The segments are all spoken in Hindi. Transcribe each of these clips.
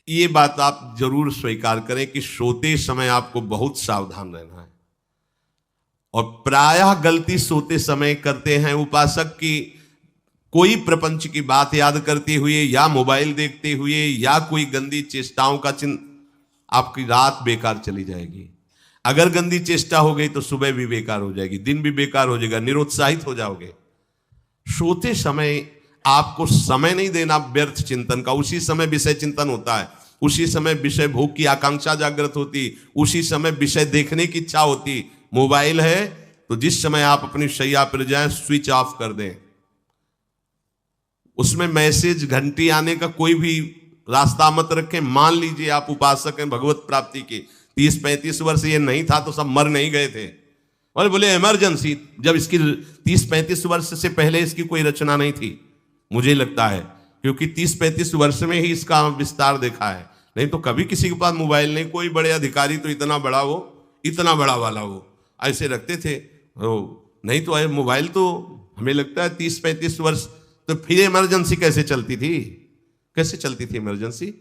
ये बात आप जरूर स्वीकार करें कि सोते समय आपको बहुत सावधान रहना है। और प्रायः गलती सोते समय करते हैं उपासक की, कोई प्रपंच की बात याद करते हुए या मोबाइल देखते हुए या कोई गंदी चेष्टाओं का आपकी रात बेकार चली जाएगी। अगर गंदी चेष्टा हो गई तो सुबह भी बेकार हो जाएगी, दिन भी बेकार हो जाएगा, निरुत्साहित हो जाओगे। सोते समय आपको समय नहीं देना व्यर्थ चिंतन का। उसी समय विषय चिंतन होता है, उसी समय विषय भोग की आकांक्षा जागृत होती, उसी समय विषय देखने की इच्छा होती। मोबाइल है तो जिस समय आप अपनी शैया पर जाएं स्विच ऑफ कर दें। उसमें मैसेज घंटी आने का कोई भी रास्ता मत रखें। मान लीजिए आप उपासक हैं भगवत प्राप्ति के, 30-35 वर्ष ये नहीं था तो सब मर नहीं गए थे, और बोले इमरजेंसी, जब इसकी 30-35 वर्ष से पहले इसकी कोई रचना नहीं थी, मुझे लगता है, क्योंकि 30-35 वर्ष में ही इसका विस्तार देखा है। नहीं तो कभी किसी के पास मोबाइल नहीं। कोई बड़े अधिकारी तो इतना बड़ा वो, इतना बड़ा वाला वो ऐसे रखते थे, नहीं तो मोबाइल तो हमें लगता है 30-35 वर्ष। तो फिर इमरजेंसी कैसे चलती थी, कैसे चलती थी इमरजेंसी?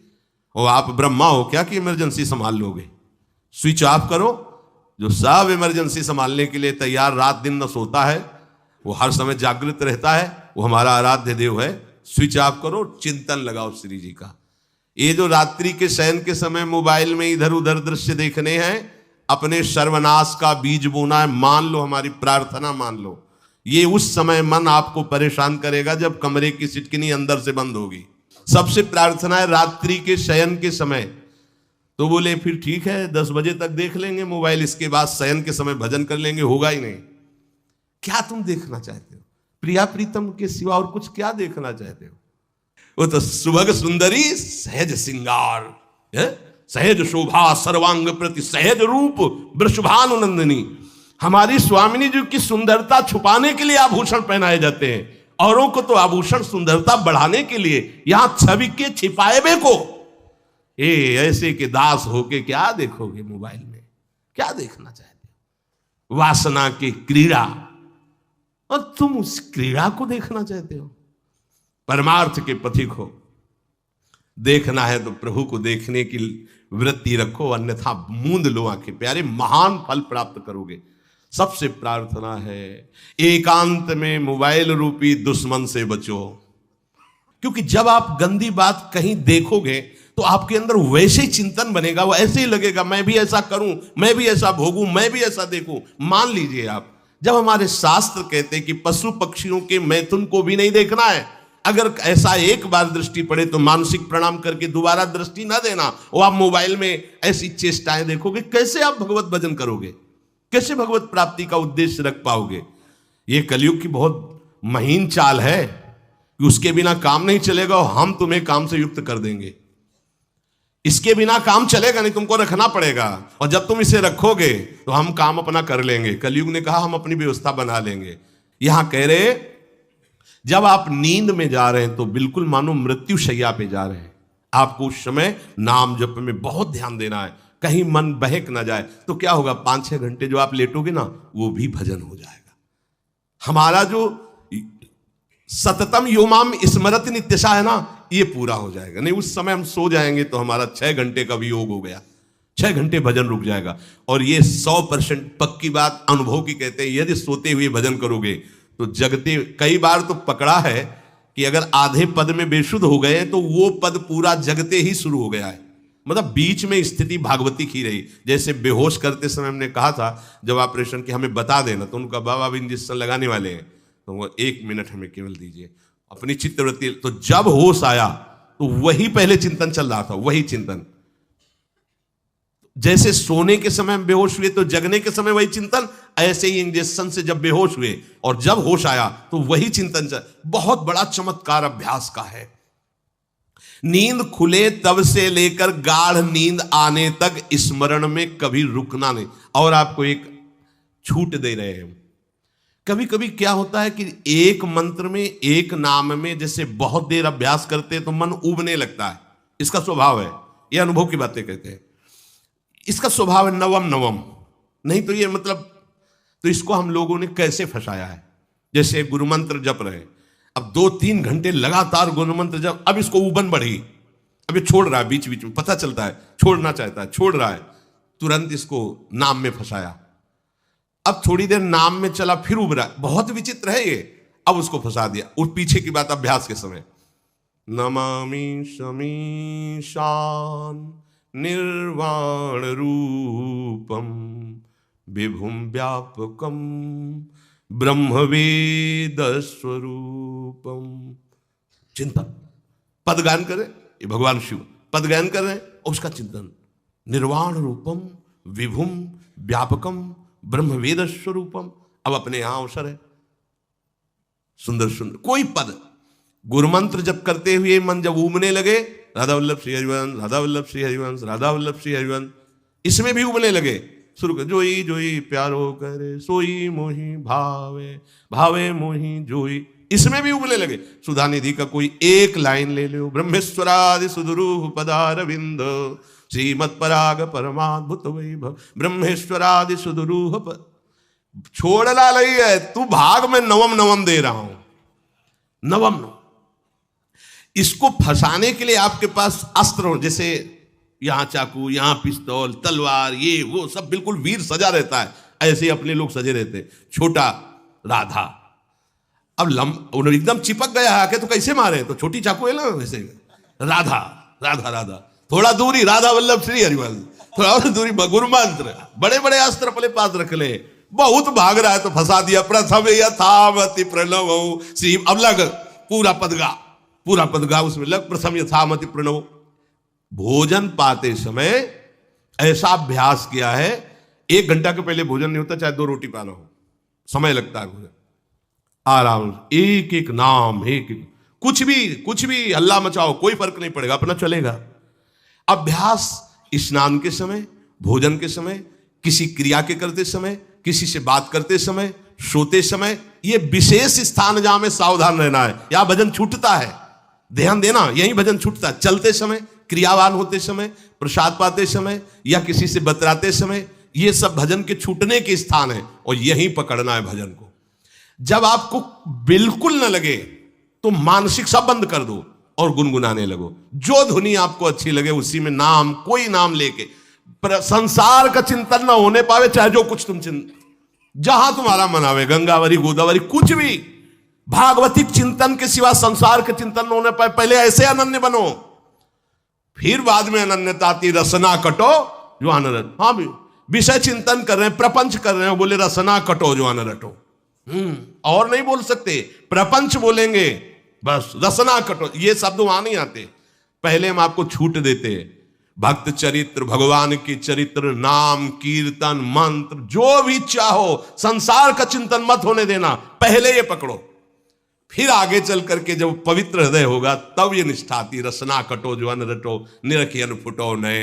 और आप ब्रह्मा हो क्या कि इमरजेंसी संभाल लोगे? स्विच ऑफ करो। जो सब इमरजेंसी संभालने के लिए तैयार, रात दिन न सोता है, वो हर समय जागृत रहता है, वो हमारा आराध्य देव है। स्विच ऑफ करो, चिंतन लगाओ श्री जी का। ये जो रात्रि के शयन के समय मोबाइल में इधर उधर दृश्य देखने हैं, अपने सर्वनाश का बीज बोना है। मान लो, हमारी प्रार्थना मान लो, ये उस समय मन आपको परेशान करेगा जब कमरे की सिटकिनी अंदर से बंद होगी। सबसे प्रार्थना है रात्रि के शयन के समय। तो बोले फिर ठीक है 10 बजे तक देख लेंगे मोबाइल, इसके बाद शयन के समय भजन कर लेंगे। होगा ही नहीं। क्या तुम देखना चाहते हो? प्रिया प्रीतम के सिवा और कुछ क्या देखना चाहते हो? वो तो सुभग सुंदरी सहज सिंगार, सहज शोभा सर्वांग प्रति सहज रूप वृषभानुनंदिनी। हमारी स्वामिनी जी की सुंदरता छुपाने के लिए आभूषण पहनाए जाते हैं, औरों को तो आभूषण सुंदरता बढ़ाने के लिए। यहां छवि के छिपाए को ऐसे के दास होके क्या देखोगे मोबाइल में? क्या देखना चाहते हो? वासना की क्रीड़ा, और तुम उस क्रीड़ा को देखना चाहते हो? परमार्थ के पथिक हो। देखना है तो प्रभु को देखने की वृत्ति रखो, अन्यथा मूंद लो आंखें। प्यारे, महान फल प्राप्त करोगे। सबसे प्रार्थना है एकांत में मोबाइल रूपी दुश्मन से बचो, क्योंकि जब आप गंदी बात कहीं देखोगे तो आपके अंदर वैसे ही चिंतन बनेगा, वो ऐसे ही लगेगा मैं भी ऐसा करूं, मैं भी ऐसा भोगूं, मैं भी ऐसा देखूं। मान लीजिए आप, जब हमारे शास्त्र कहते हैं कि पशु पक्षियों के मैथुन को भी नहीं देखना है, अगर ऐसा एक बार दृष्टि पड़े तो मानसिक प्रणाम करके दोबारा दृष्टि ना देना। और आप मोबाइल में ऐसी चेष्टाएं देखोगे, कैसे आप भगवत भजन करोगे? कैसे भगवत प्राप्ति का उद्देश्य रख पाओगे? ये कलयुग की बहुत महीन चाल है कि उसके बिना काम नहीं चलेगा और हम तुम्हें काम से युक्त कर देंगे। इसके बिना काम चलेगा नहीं, तुमको रखना पड़ेगा, और जब तुम इसे रखोगे तो हम काम अपना कर लेंगे। कलयुग ने कहा हम अपनी व्यवस्था बना लेंगे। यहां कह रहे जब आप नींद में जा रहे हैं तो बिल्कुल मानो मृत्यु शैया पे जा रहे हैं। आपको उस समय नाम जप में बहुत ध्यान देना है, कहीं मन बहक ना जाए। तो क्या होगा, 5-6 घंटे जो आप लेटोगे ना, वो भी भजन हो जाएगा। हमारा जो सततम योमाम स्मरति नित्यशा है ना, ये पूरा हो जाएगा। नहीं, उस समय हम सो जाएंगे तो हमारा 6 घंटे का भी योग हो गया, 6 घंटे भजन रुक जाएगा। और ये 100% पक्की बात अनुभव की कहते हैं, यदि सोते हुए भजन करोगे तो जगते, कई बार तो पकड़ा है कि अगर आधे पद में बेशुद्ध हो गए तो वो पद पूरा जगते ही शुरू हो गया है। मतलब बीच में स्थिति भागवती की रही। जैसे बेहोश करते समय हमने कहा था जब ऑपरेशन की हमें बता देना, तो उनका बाबा अब इंजेक्शन लगाने वाले हैं, तो वो 1 मिनट हमें केवल दीजिए, अपनी चित्तवृत्ति। तो जब होश आया तो वही पहले चिंतन चल रहा था, वही चिंतन। जैसे सोने के समय बेहोश हुए तो जगने के समय वही चिंतन, ऐसे ही इंजेक्शन से जब बेहोश हुए और जब होश आया तो वही चिंतन चल। बहुत बड़ा चमत्कार अभ्यास का है। नींद खुले तब से लेकर गाढ़ नींद आने तक स्मरण में कभी रुकना नहीं। और आपको एक छूट दे रहे हैं। कभी कभी क्या होता है कि एक मंत्र में, एक नाम में जैसे बहुत देर अभ्यास करते हैं तो मन उबने लगता है। इसका स्वभाव है, ये अनुभव की बातें कहते हैं। इसका स्वभाव है नवम नवम, नहीं तो ये मतलब, तो इसको हम लोगों ने कैसे फंसाया है। जैसे गुरु मंत्र जप रहे, अब 2-3 घंटे लगातार गुरु मंत्र जप, अब इसको उबन बढ़ी, अब ये छोड़ रहा है, बीच बीच में पता चलता है छोड़ना चाहता है, छोड़ रहा है, तुरंत इसको नाम में फंसाया। अब थोड़ी देर नाम में चला, फिर उभरा, बहुत विचित्र है ये, अब उसको फंसा दिया। और पीछे की बात अभ्यास के समय, नमामि शमीशान निर्वाण रूपम विभुम व्यापकम ब्रह्मवेद स्वरूपम। चिंतन, पद गायन करें, ये भगवान शिव पद गायन कर रहे हैं, और उसका चिंतन, निर्वाण रूपम विभुम व्यापकम ब्रह्मवेद स्वरूपम। अब अपने यहां अवसर है, सुंदर सुंदर कोई पद, गुरु मंत्र जब करते हुए मन जब उबने लगे, राधा वल्लभ श्री हरिवंश, राधा वल्लभ श्री हरिवंश, राधा वल्लभ श्री हरिवंश, इसमें भी उबने लगे, शुरू कर, जोई जोई प्यारो करे सोई मोही भावे, भावे मोही जोई, इसमें भी उबने लगे। सुधा निधि का कोई एक लाइन ले लो, ब्रह्मेश्वरादि सुदुरूह पदारविंद श्रीमत् पराग परमाद्भुत वैभव, ब्रह्मेश्वरादि सुदुरूह छोड़ना नहीं है, तू भाग में नवम नवम दे रहा हूं, नवम नवम। इसको फंसाने के लिए आपके पास अस्त्र हो, जैसे यहां चाकू, यहां पिस्तौल, तलवार, ये वो सब बिल्कुल वीर सजा रहता है, ऐसे ही अपने लोग सजे रहते। छोटा राधा, अब एकदम चिपक गया आके तो कैसे मारे, तो छोटी चाकू है ना वैसे, राधा राधा राधा, थोड़ा दूरी राधा वल्लभ श्री हरिवंश, थोड़ा और दूरी गुरु मंत्र, बड़े बड़े अस्त्र अपने पास रख ले, बहुत भाग रहा है तो फंसा दिया। प्रथम यथामति प्रणव श्री, अब लग पूरा पद गा, पूरा पद गा, उसमें लग प्रथम यथामति प्रणव। भोजन पाते समय ऐसा अभ्यास किया है, 1 घंटा के पहले भोजन नहीं होता, चाहे 2 रोटी पाना हो, समय लगता है भोजन, आराम, एक एक नाम, एक एक, कुछ भी हल्ला मचाओ, कोई फर्क नहीं पड़ेगा, अपना चलेगा। अभ्यास स्नान के समय, भोजन के समय, किसी क्रिया के करते समय, किसी से बात करते समय, सोते समय, ये विशेष स्थान जहां में सावधान रहना है। यहां भजन छूटता है, ध्यान देना, यही भजन छूटता है। चलते समय, क्रियावान होते समय, प्रसाद पाते समय, या किसी से बतराते समय, ये सब भजन के छूटने के स्थान है, और यहीं पकड़ना है भजन को। जब आपको बिल्कुल न लगे तो मानसिक सब बंद कर दो और गुनगुनाने लगो, जो धुनी आपको अच्छी लगे उसी में नाम, कोई नाम लेके, संसार का चिंतन ना होने पावे, चाहे जो कुछ तुम जहां तुम्हारा मन आवे, गंगावरी गोदावरी, कुछ भी, भागवतिक चिंतन के सिवा संसार के चिंतन न होने पाए, पहले ऐसे अनन्य बनो, फिर बाद में अनन्यता आती, रसना कटो जो अनरट। हाँ भी विषय चिंतन कर रहे हैं, प्रपंच कर रहे हैं, बोले रसना कटो जो अनरटो, और नहीं बोल सकते, प्रपंच बोलेंगे बस, रसना कटो, ये शब्द वहां नहीं आते। पहले हम आपको छूट देते, भक्त चरित्र, भगवान की चरित्र, नाम कीर्तन मंत्र, जो भी चाहो, संसार का चिंतन मत होने देना, पहले ये पकड़ो, फिर आगे चल करके जब पवित्र हृदय होगा तब ये निष्ठा आती, रसना कटो जो अन रटो, निरखियन फुटो नए।